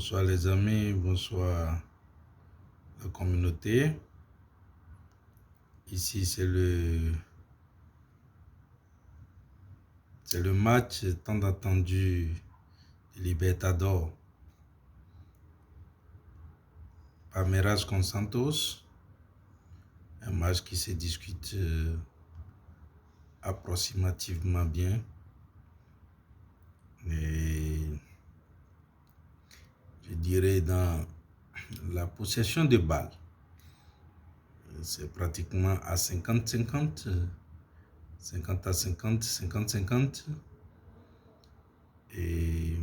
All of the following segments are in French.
Bonsoir les amis, bonsoir la communauté. Ici c'est le match tant attendu du Libertadores. Palmeiras contre Santos. Un match qui se discute approximativement bien. Et je dirais dans la possession de balles. C'est pratiquement à 50-50, 50 à 50, 50-50. Et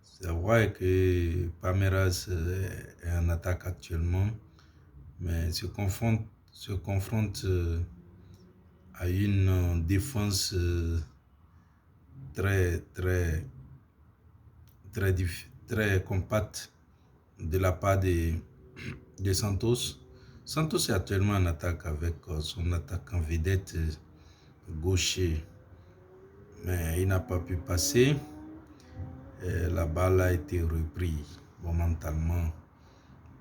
c'est vrai que Palmeiras est en attaque actuellement, mais se confronte à une défense très compacte de la part de Santos. Santos est actuellement en attaque avec son attaquant vedette gaucher, mais il n'a pas pu passer. La balle a été reprise momentanément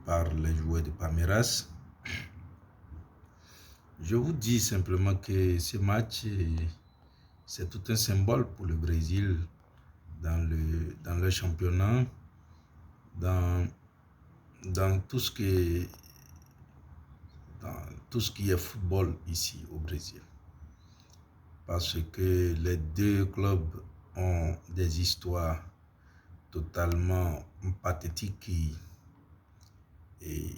par les joueurs de Palmeiras. Je vous dis simplement que ce match, c'est tout un symbole pour le Brésil dans le championnat, dans tout ce qui est football ici au Brésil. Parce que les deux clubs ont des histoires totalement pathétiques et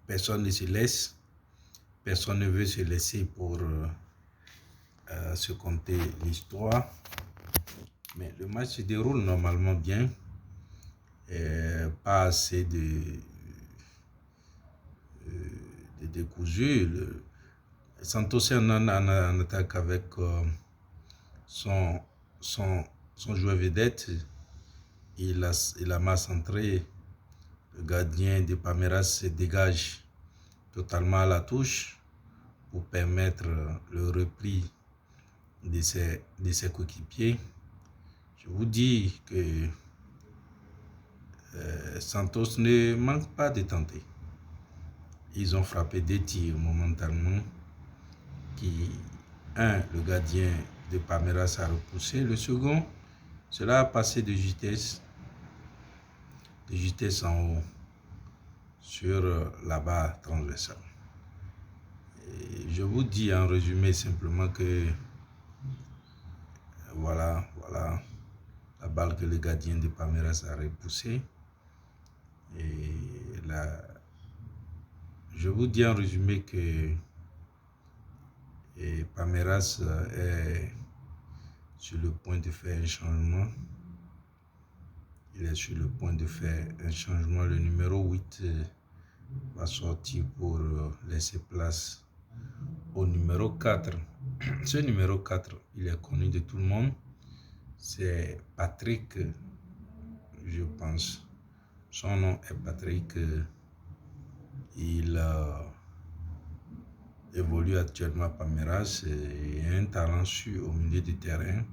personne ne se laisse, personne ne veut se laisser pour se conter l'histoire. Mais le match se déroule normalement bien, pas assez de décousu. Santos est en attaque avec son joueur vedette. Il a mal centré. Le gardien de Palmeiras se dégage totalement à la touche pour permettre le repli de ses coéquipiers. Je vous dis que Santos ne manque pas de tenter. Ils ont frappé 2 tirs momentanément. Le gardien de Palmeiras a repoussé. Le second, cela a passé de vitesse en haut sur la barre transversale. Et je vous dis en résumé simplement que voilà la balle que le gardien de Palmeiras a repoussée. Et là, je vous dis en résumé que Palmeiras est sur le point de faire un changement. Il est sur le point de faire un changement. Le numéro 8 va sortir pour laisser place au numéro 4. Ce numéro 4, il est connu de tout le monde. C'est Patrick, je pense. Son nom est Patrick. Il évolue actuellement à Palmeiras et a un talent sûr au milieu du terrain.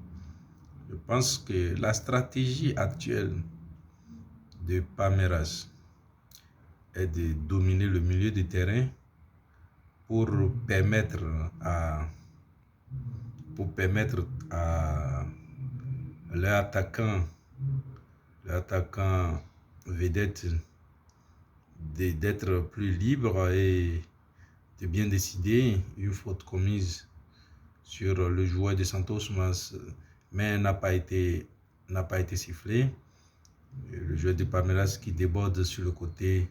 Je pense que la stratégie actuelle de Palmeiras est de dominer le milieu du terrain pour permettre à l'attaquant vedette d'être plus libre et de bien décider. Une faute commise sur le joueur de Santos, mais n'a pas été sifflé. Le joueur de Palmeiras qui déborde sur le côté,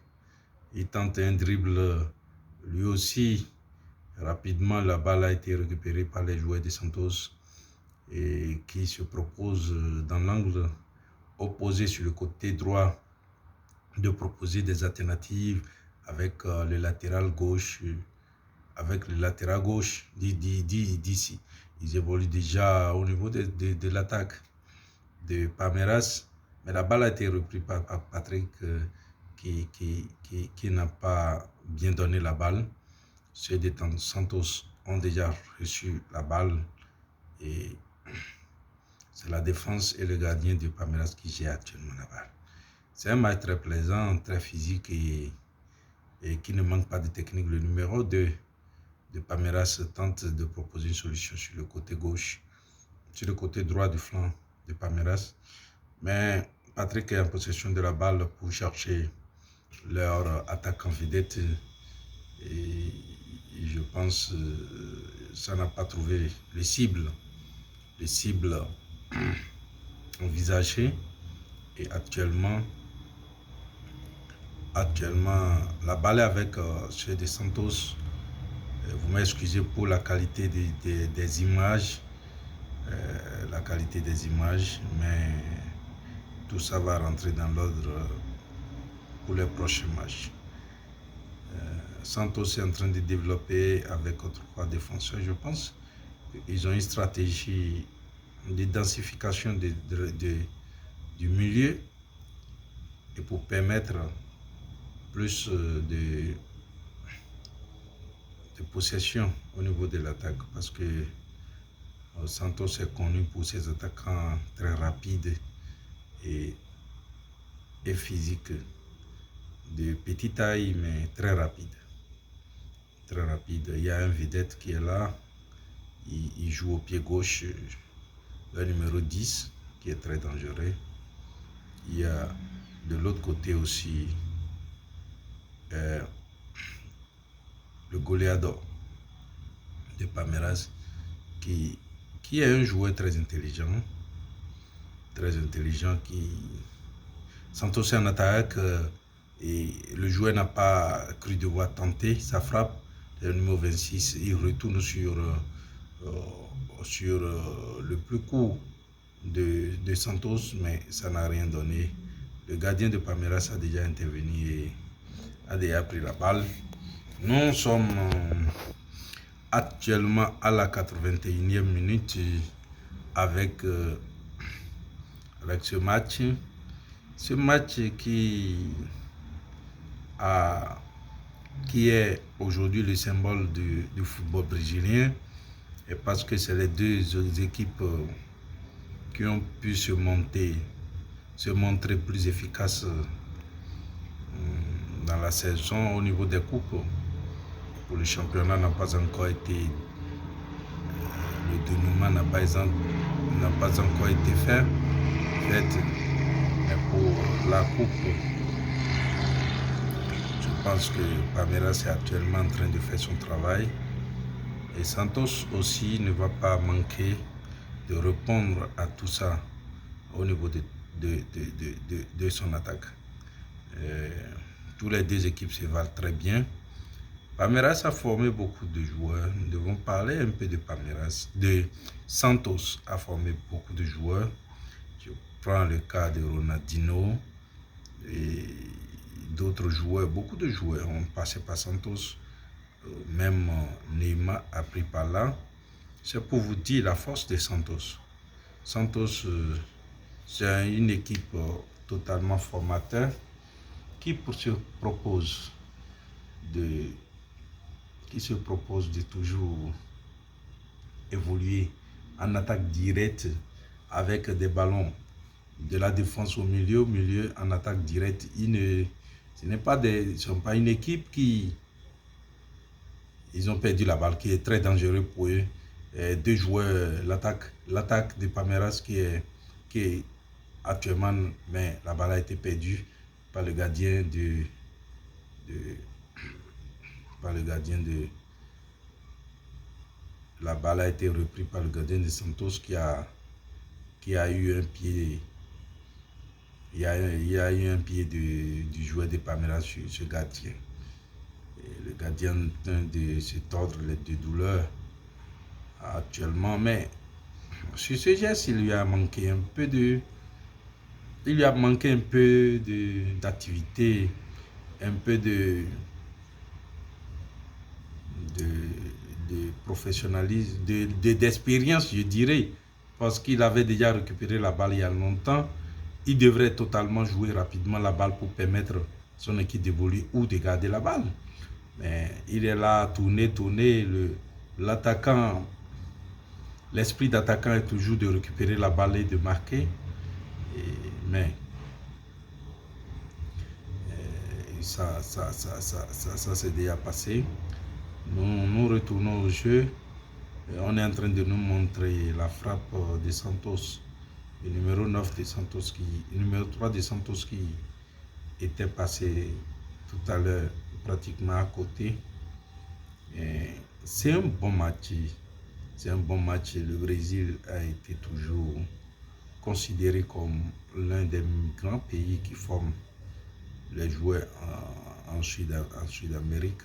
il tente un dribble lui aussi. Rapidement, la balle a été récupérée par les joueurs de Santos et qui se propose dans l'angle opposé sur le côté droit de proposer des alternatives avec le latéral gauche d'ici. Ils évoluent déjà au niveau de l'attaque de Palmeiras, mais la balle a été reprise par Patrick qui n'a pas bien donné la balle. Ceux de Santos ont déjà reçu la balle et c'est la défense et le gardien de Palmeiras qui gère actuellement la balle. C'est un match très plaisant, très physique et qui ne manque pas de technique. Le numéro 2 de Palmeiras tente de proposer une solution sur le côté gauche, sur le côté droit du flanc de Palmeiras. Mais Patrick est en possession de la balle pour chercher leur attaquant vedette. Et je pense que ça n'a pas trouvé les cibles envisagées. Et actuellement, la balle est avec chez des Santos. Vous m'excusez pour la qualité des images. Mais tout ça va rentrer dans l'ordre pour les prochains matchs. Santos est en train de développer avec trois défenseurs, je pense. Ils ont une stratégie de densification du milieu et pour permettre plus de possession au niveau de l'attaque, parce que Santos est connu pour ses attaquants très rapides et physiques, de petite taille mais très rapide. Il y a un vedette qui est là, il joue au pied gauche, le numéro 10 qui est très dangereux. Il y a de l'autre côté aussi le goleador de Palmeiras qui est un joueur très intelligent Santos est en attaque et le joueur n'a pas cru devoir tenter sa frappe. Le numéro 26, il retourne sur le plus court de Santos, mais ça n'a rien donné. Le gardien de Palmeiras a déjà intervenu et a déjà pris la balle. Nous sommes actuellement à la 81e minute avec ce match. Ce match qui est aujourd'hui le symbole du football brésilien, et parce que c'est les deux équipes qui ont pu se montrer plus efficaces dans la saison au niveau des coupes. Pour le championnat n'a pas encore été, le dénouement n'a pas encore été fait. Mais pour la coupe, je pense que Palmeiras est actuellement en train de faire son travail. Et Santos aussi ne va pas manquer de répondre à tout ça au niveau de son attaque. Tous les deux équipes se valent très bien. Palmeiras a formé beaucoup de joueurs. Nous devons parler un peu de Palmeiras. Santos a formé beaucoup de joueurs. Je prends le cas de Ronaldinho et d'autres joueurs. Beaucoup de joueurs ont passé par Santos. Même Neymar a pris par là. C'est pour vous dire la force de Santos. Santos, c'est une équipe totalement formateur qui se propose de toujours évoluer en attaque directe avec des ballons de la défense au milieu en attaque directe. Ce ne sont pas une équipe qui ils ont perdu la balle, qui est très dangereux pour eux. Deux joueurs, l'attaque de Palmeiras qui est actuellement, mais la balle a été perdue par le gardien la balle a été reprise par le gardien de Santos qui a eu un pied. Il y a eu un pied du joueur de Palmeiras sur ce gardien. Et le gardien de se tordre de douleur actuellement, mais sur ce geste, il lui a manqué un peu d'activité, un peu de professionnalisme, d'expérience, je dirais, parce qu'il avait déjà récupéré la balle il y a longtemps. Il devrait totalement jouer rapidement la balle pour permettre son équipe d'évoluer ou de garder la balle. Mais il est là, tourner, l'attaquant l'esprit d'attaquant est toujours de récupérer la balle et de marquer. Mais ça c'est déjà passé. Nous retournons au jeu. On est en train de nous montrer la frappe de Santos, le numéro 9 de Santos, le numéro 3 de Santos qui était passé tout à l'heure pratiquement à côté. C'est un bon match. C'est un bon match. Le Brésil a été toujours considéré comme l'un des grands pays qui forment les joueurs en Sud-Amérique.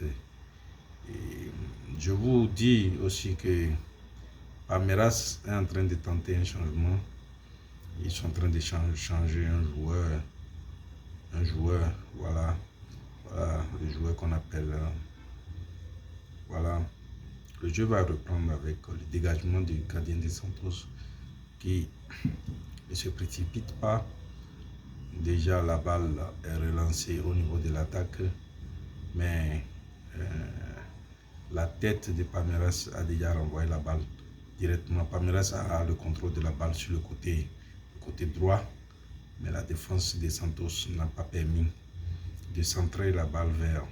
Je vous dis aussi que Palmeiras est en train de tenter un changement. Ils sont en train de changer un joueur, voilà le joueur qu'on appelle, voilà. Le jeu va reprendre avec le dégagement du gardien de Santos qui ne se précipite pas. Déjà la balle est relancée au niveau de l'attaque, mais la tête de Palmeiras a déjà renvoyé la balle directement. Palmeiras a le contrôle de la balle sur le côté droit, mais la défense de Santos n'a pas permis de centrer la balle vers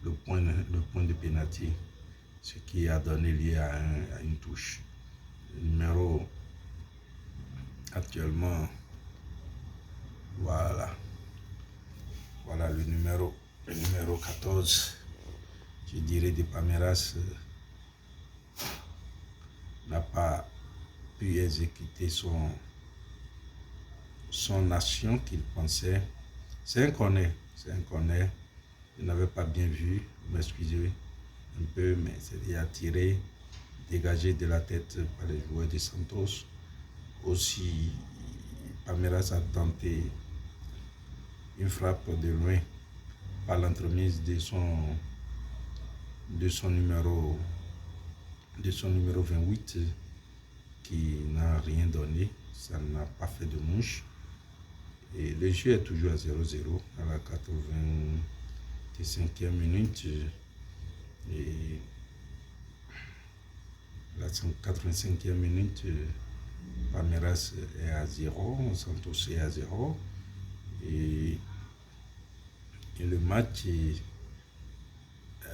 le point de pénalty, ce qui a donné lieu à une touche. Le numéro actuellement, voilà le numéro 14, je dirais, de Palmeiras n'a pas pu exécuter son action qu'il pensait. C'est un corner. Je n'avais pas bien vu, m'excusez un peu, mais c'est déjà tiré, dégagé de la tête par les joueurs de Santos. Aussi, Palmeiras a tenté une frappe de loin par l'entremise de son numéro 28 qui n'a rien donné, ça n'a pas fait de mouche. Et le jeu est toujours à 0-0 à la 85e minute. Et la 85e minute, Palmeiras est à 0, Santos est à 0. Et le match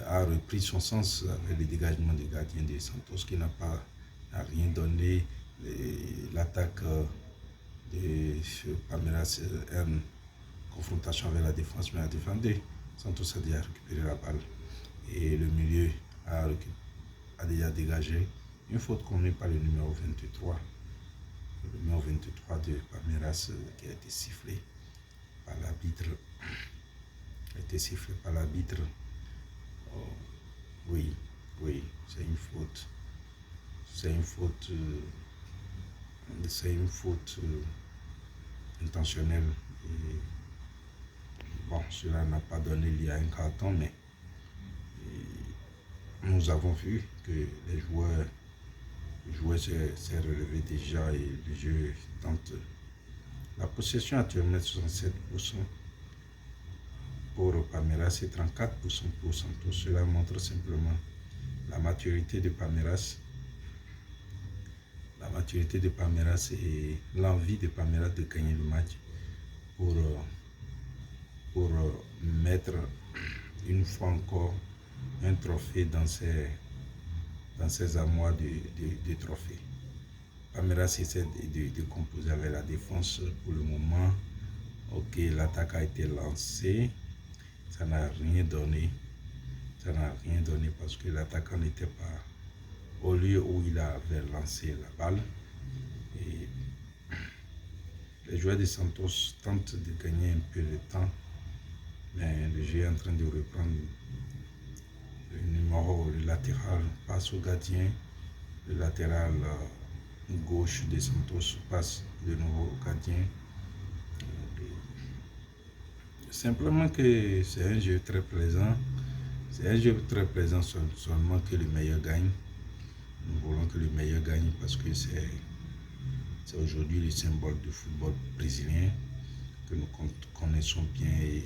a repris son sens avec le dégagement du gardien de Santos qui n'a rien donné. L'attaque de Palmeiras est en confrontation avec la défense, mais a défendu. Santos a déjà récupéré la balle et le milieu a déjà dégagé une faute commise par le numéro 23. Le numéro 23 de Palmeiras qui a été sifflé par l'arbitre. Oui, c'est une faute. C'est une faute intentionnelle. Et bon, cela n'a pas donné lieu à un carton, mais nous avons vu que les joueurs s'est relevé déjà et le jeu tente. La possession actuellement est 67%. Pour Palmeiras, c'est 34% pour Santos. Cela montre simplement la maturité de Palmeiras. La maturité de Palmeiras et l'envie de Palmeiras de gagner le match pour mettre une fois encore un trophée dans ses armoires de trophées. Palmeiras essaie de composer avec la défense pour le moment. Ok, l'attaque a été lancée. Ça n'a rien donné. Parce que l'attaquant n'était pas au lieu où il avait lancé la balle. Et les joueurs de Santos tentent de gagner un peu de temps, mais le jeu est en train de reprendre. Le latéral passe au gardien. Le latéral gauche de Santos passe de nouveau au gardien. Simplement que c'est un jeu très plaisant. Seulement que le meilleur gagne. Nous voulons que le meilleur gagne parce que c'est aujourd'hui le symbole du football brésilien que nous connaissons bien et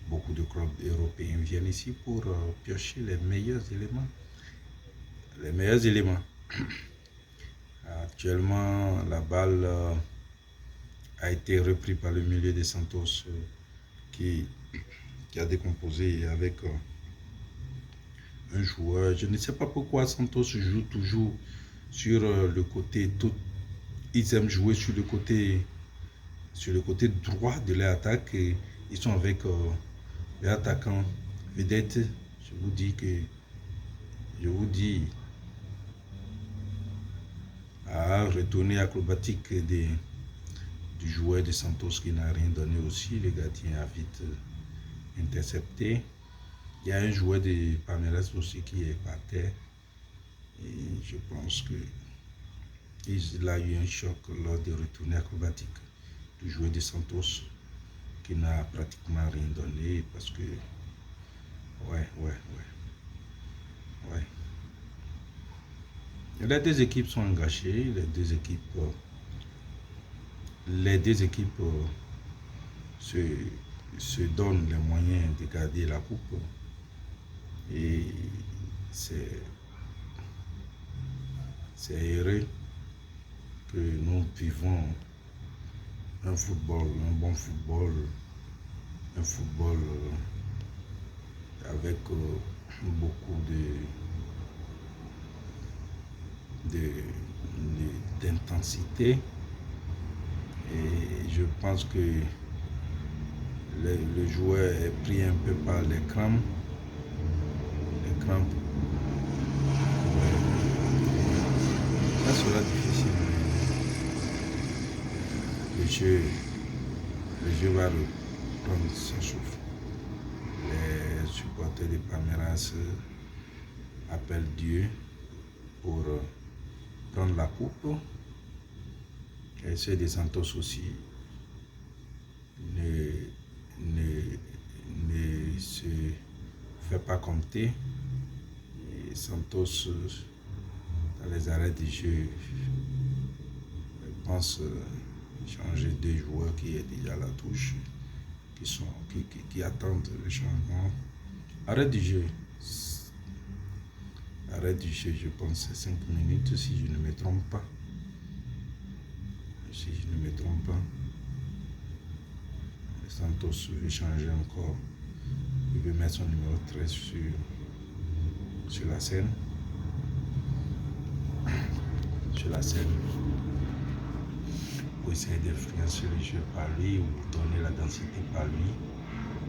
beaucoup de clubs européens viennent ici pour piocher les meilleurs éléments. Actuellement, la balle a été reprise par le milieu de Santos qui a décomposé avec un joueur. Je ne sais pas pourquoi Santos joue toujours sur le côté. Ils aiment jouer sur le côté droit de l'attaque et ils sont avec les attaquants vedettes. Je vous dis à retourner acrobatique du joueur de Santos qui n'a rien donné aussi. Le gardien a vite intercepté. Il y a un joueur de Palmeiras aussi qui est par terre. Et je pense qu'il a eu un choc lors de retourner acrobatique du joueur de Santos qui n'a pratiquement rien donné parce que ouais. Les deux équipes sont engagées, les deux équipes se donnent les moyens de garder la coupe et c'est heureux que nous vivons un bon football, un football avec beaucoup d'intensité et je pense que le joueur est pris un peu par les crampes. Ça sera difficile. Le jeu va reprendre son souffle. Les supporters de Palmeiras appellent Dieu pour prendre la coupe. Et ceux de Santos aussi ne se fait pas compter. Et Santos, dans les arrêts de jeu, je pense changer deux joueurs qui est déjà à la touche, qui attendent le changement. Arrêt du jeu, je pense c'est 5 minutes si je ne me trompe pas. Santos veut changer encore. Il veut mettre son numéro 13 sur la scène. Pour essayer d'influencer le jeu par lui ou donner la densité par lui.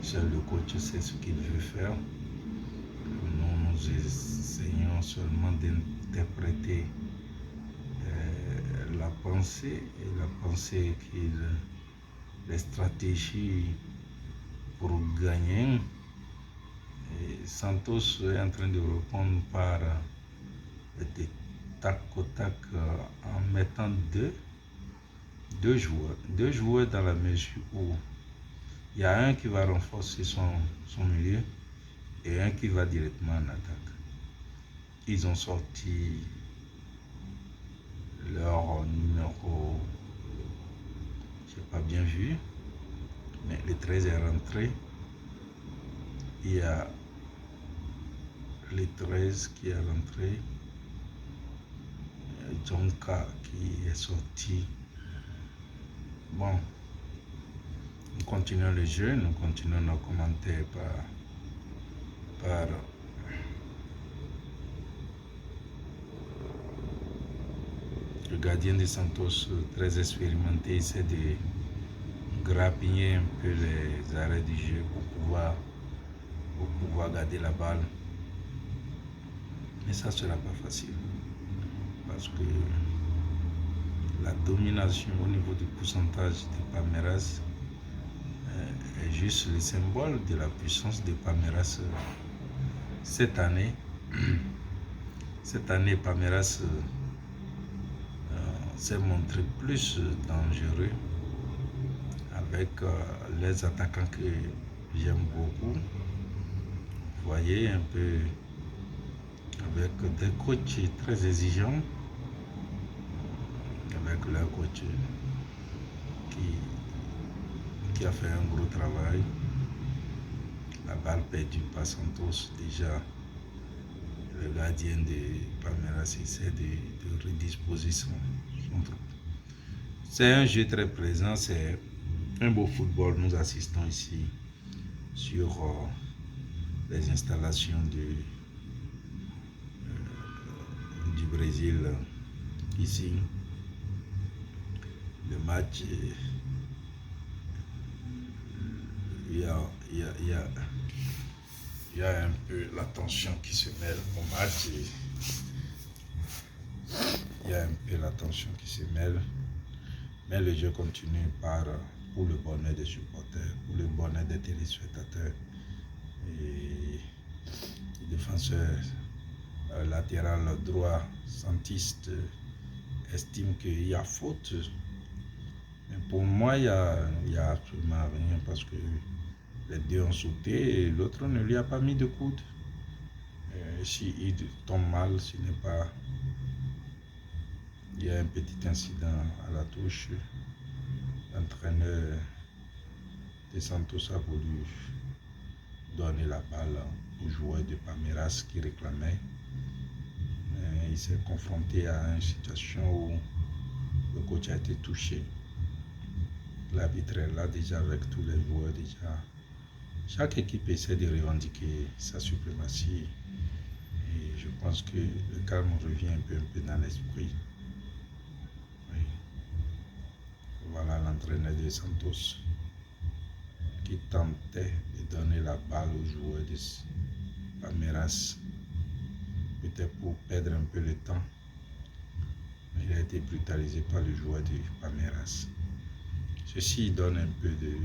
Seul le coach sait ce qu'il veut faire. Nous essayons seulement d'interpréter la pensée les stratégies pour gagner. Et Santos est en train de répondre par des tac au tac en mettant deux joueurs dans la mesure où il y a un qui va renforcer son milieu et un qui va directement en attaque. Ils ont sorti leur numéro, je n'ai pas bien vu, mais le 13 est rentré. Il y a le 13 qui est rentré, Jonka qui est sorti. Bon, nous continuons le jeu, nous continuons nos commentaires par le gardien de Santos, très expérimenté, essaie de grappiller un peu les arrêts du jeu pour pouvoir garder la balle. Mais ça ne sera pas facile parce que la domination au niveau du pourcentage de Palmeiras est juste le symbole de la puissance de Palmeiras. Cette année, Palmeiras s'est montré plus dangereux avec les attaquants que j'aime beaucoup. Vous voyez un peu avec des coachs très exigeants, avec leur coach qui a fait un gros travail. La balle perdue par Santos, déjà le gardien de Palmeiras essaie de redisposer son troupe. C'est un jeu très présent, c'est un beau football. Nous assistons ici sur les installations du Brésil. Ici, le match, il y a un peu la tension qui se mêle au match. Il y a un peu la tension qui se mêle. Mais le jeu continue pour le bonheur des supporters, pour le bonheur des téléspectateurs. Et le défenseur latéral droit centiste estime qu'il y a faute. Mais pour moi, il y a absolument rien parce que les deux ont sauté et l'autre ne lui a pas mis de coude. S'il tombe mal, ce n'est pas... Il y a un petit incident à la touche. L'entraîneur de Santos a voulu donner la balle au joueur de Palmeiras qui réclamait. Il s'est confronté à une situation où le coach a été touché. L'arbitre est là déjà avec tous les joueurs déjà. Chaque équipe essaie de revendiquer sa suprématie. Et je pense que le calme revient un peu dans l'esprit. Oui. Voilà l'entraîneur de Santos qui tentait de donner la balle aux joueurs de Palmeiras, peut-être pour perdre un peu le temps. Mais il a été brutalisé par le joueur de Palmeiras. Ceci donne un peu de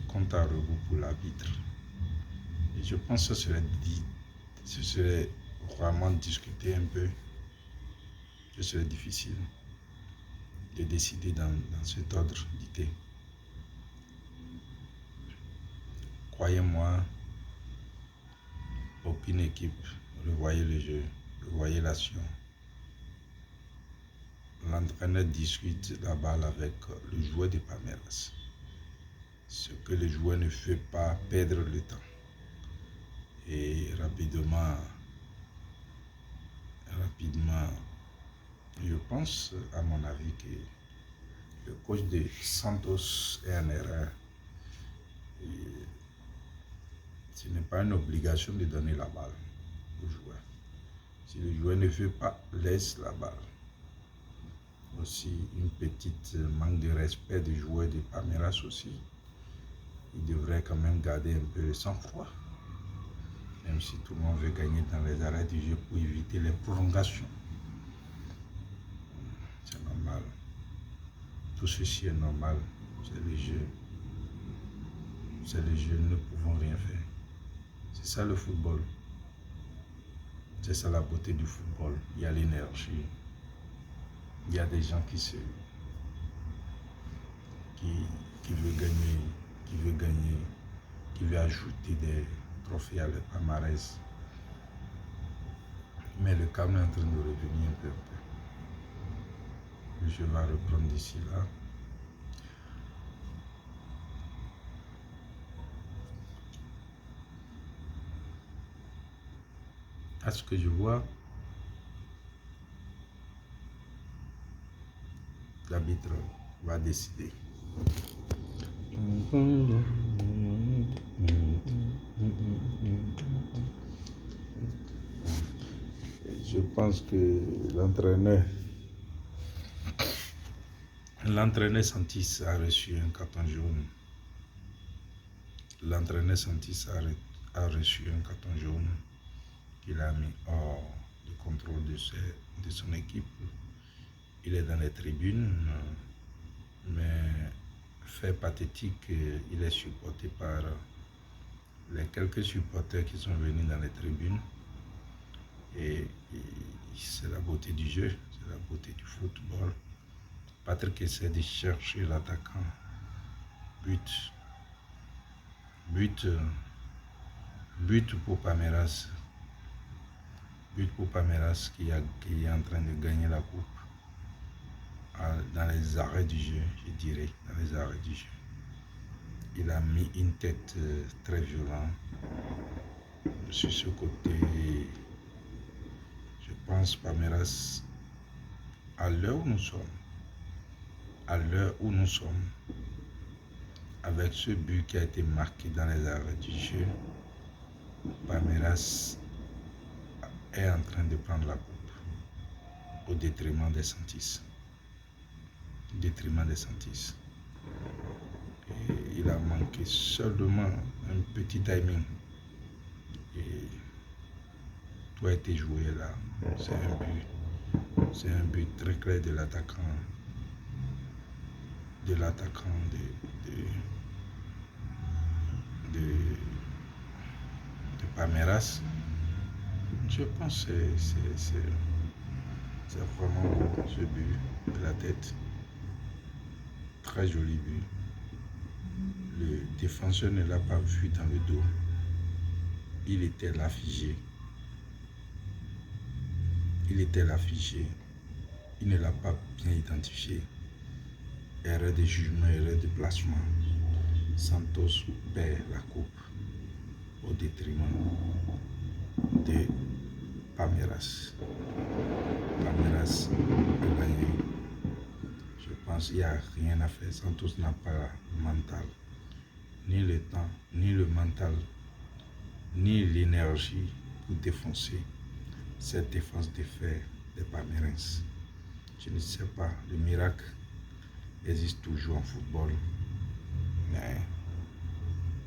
compte à rebours pour l'arbitre. Et je pense que ce serait vraiment discuter un peu. Ce serait difficile de décider dans cet ordre d'idées. Croyez-moi, aucune équipe, revoyez le jeu, revoyez l'action. L'entraîneur discute la balle avec le joueur de Palmeiras. Ce que le joueur ne fait pas perdre le temps. Et rapidement, je pense, à mon avis, que le coach de Santos est en erreur. Et ce n'est pas une obligation de donner la balle au joueur. Si le joueur ne fait pas, laisse la balle. Aussi, une petite manque de respect du joueur de Palmeiras aussi. Il devrait quand même garder un peu le sang-froid. Même si tout le monde veut gagner dans les arrêts du jeu pour éviter les prolongations. C'est normal. Tout ceci est normal. C'est le jeu. C'est le jeu, nous ne pouvons rien faire. C'est ça le football. C'est ça la beauté du football. Il y a l'énergie. Il y a des gens qui veulent gagner, qui veulent ajouter des trophées à leur palmarès. Mais le calme est en train de revenir un peu. Le jeu va reprendre d'ici là. À ce que je vois, l'arbitre va décider. Je pense que l'entraîneur Santis a reçu un carton jaune. L'entraîneur Santis a reçu un carton jaune qu'il a mis hors de contrôle de son équipe. Il est dans les tribunes, mais fait pathétique, il est supporté par les quelques supporters qui sont venus dans les tribunes. Et c'est la beauté du jeu, c'est la beauté du football. Patrick essaie de chercher l'attaquant. But pour Palmeiras. But pour Palmeiras qui est en train de gagner la coupe. Dans les arrêts du jeu, je dirais, dans les arrêts du jeu. Il a mis une tête très violente. sur ce côté, je pense Palmeiras, à l'heure où nous sommes, avec ce but qui a été marqué dans les arrêts du jeu, Palmeiras est en train de prendre la coupe au détriment des Santis. Et il a manqué seulement un petit timing. Et tout a été joué là. C'est un but très clair de l'attaquant. De Palmeiras. Je pense que c'est vraiment beau ce but de la tête. Très joli but. Le défenseur ne l'a pas vu dans le dos. Il était là figé. Il ne l'a pas bien identifié. Erreur de jugement, erreur de placement. Santos perd la coupe au détriment de Palmeiras. Palmeiras a gagné. Je pense qu'il n'y a rien à faire. Santos n'a pas le mental, ni le temps, ni le mental, ni l'énergie pour défoncer cette défense de fer des Palmeiras. Je ne sais pas, le miracle existe toujours en football, mais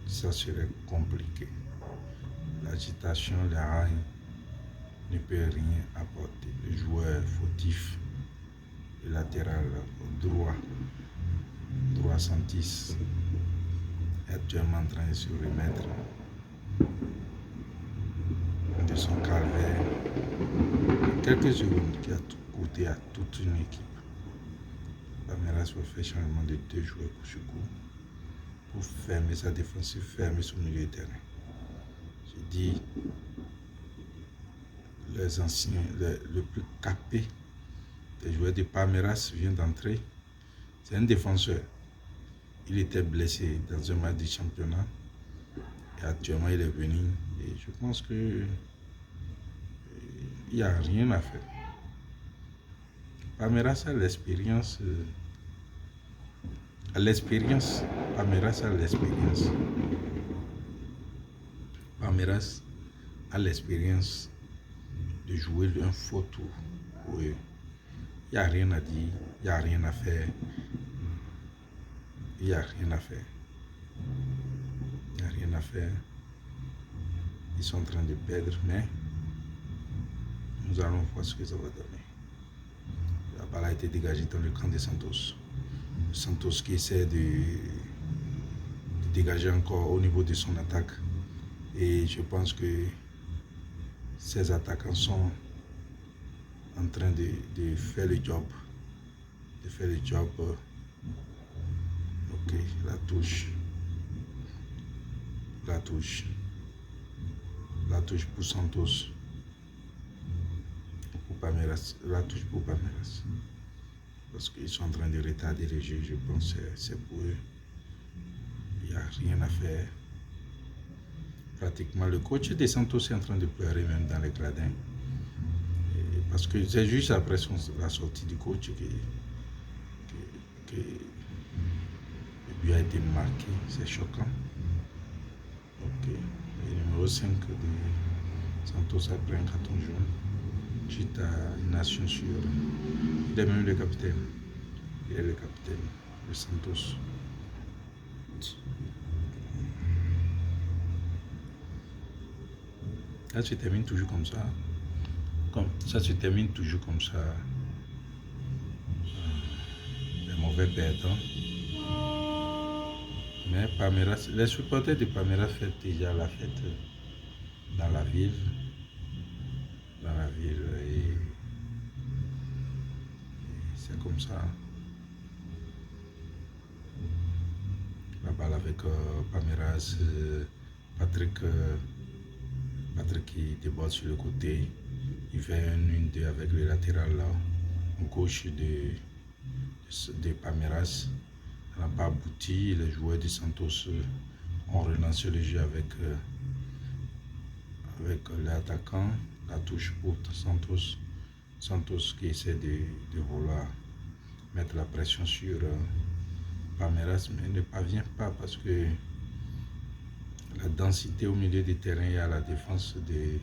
ça serait compliqué. L'agitation, la haine ne peut rien apporter. Le joueur fautif, le latéral droit Santis, est actuellement en train de se remettre de son calvaire. Quelques secondes qui a coûté à toute une équipe. Palmeiras va faire changement de 2 joueurs coup sur coup pour fermer sa défense, fermer son milieu de terrain. J'ai dit, les anciens, le plus capé des joueurs de Palmeiras vient d'entrer. C'est un défenseur. Il était blessé dans un match de championnat et actuellement il est venu. Et je pense que il n'y a rien à faire. Palmeiras a l'expérience. Palmeiras a l'expérience de jouer un faux tour. Oui. Il n'y a rien à dire, il n'y a rien à faire. Il n'y a rien à faire. Ils sont en train de perdre, mais nous allons voir ce que ça va donner. La balle a été dégagée dans le camp de Santos. Santos qui essaie de dégager encore au niveau de son attaque. Et je pense que ces attaquants sont en train de faire le job. Ok, la touche pour Santos. La touche pour Palmeiras. Parce qu'ils sont en train de retarder le jeu, je pense que c'est pour eux. Il n'y a rien à faire. Pratiquement, le coach de Santos est en train de pleurer même dans les gradins. Parce que c'est juste après la sortie du coach que le but a été marqué. C'est choquant. Ok. Le numéro 5 de Santos a pris un carton jaune. Suite à une action sur. Il est même le capitaine. Il est le capitaine de Santos. Ça se termine toujours comme ça. Les mauvais perdants. Mais Palmeiras, les supporters de Palmeiras fêtent déjà la fête dans la ville. Et c'est comme ça. La balle avec Palmeiras, Patrick qui déborde sur le côté. Il fait un 1-2 avec le latéral là, gauche de Palmeiras. Ça n'a pas abouti. Les joueurs de Santos ont relancé le jeu avec avec l'attaquant, la touche pour Santos. Santos qui essaie de vouloir mettre la pression sur Palmeiras, mais ne parvient pas parce que la densité au milieu du terrain et à la défense de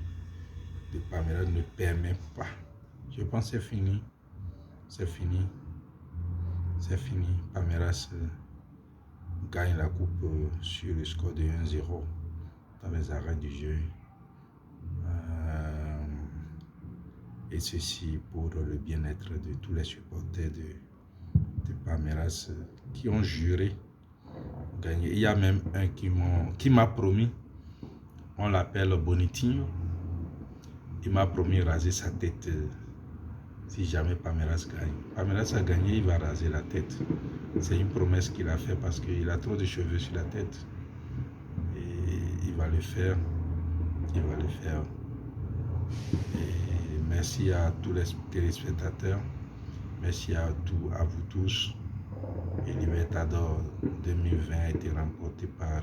Palmeiras ne permet pas. Je pense que c'est fini. C'est fini. C'est fini. Palmeiras gagne la coupe sur le score de 1-0 dans les arrêts du jeu. Et ceci pour le bien-être de tous les supporters de Palmeiras qui ont juré gagner. Il y a même un qui m'a promis, on l'appelle Bonitinho, il m'a promis raser sa tête si jamais Palmeiras gagne. Palmeiras a gagné, il va raser la tête. C'est une promesse qu'il a fait parce qu'il a trop de cheveux sur la tête. Et il va le faire. Il va le faire. Et merci à tous les téléspectateurs. Merci à vous tous. Et Libertadores 2020 a été remporté par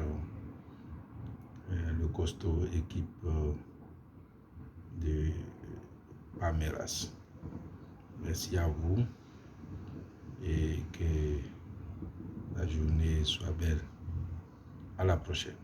le costaud équipe de Palmeiras. Merci à vous et que la journée soit belle. À la prochaine.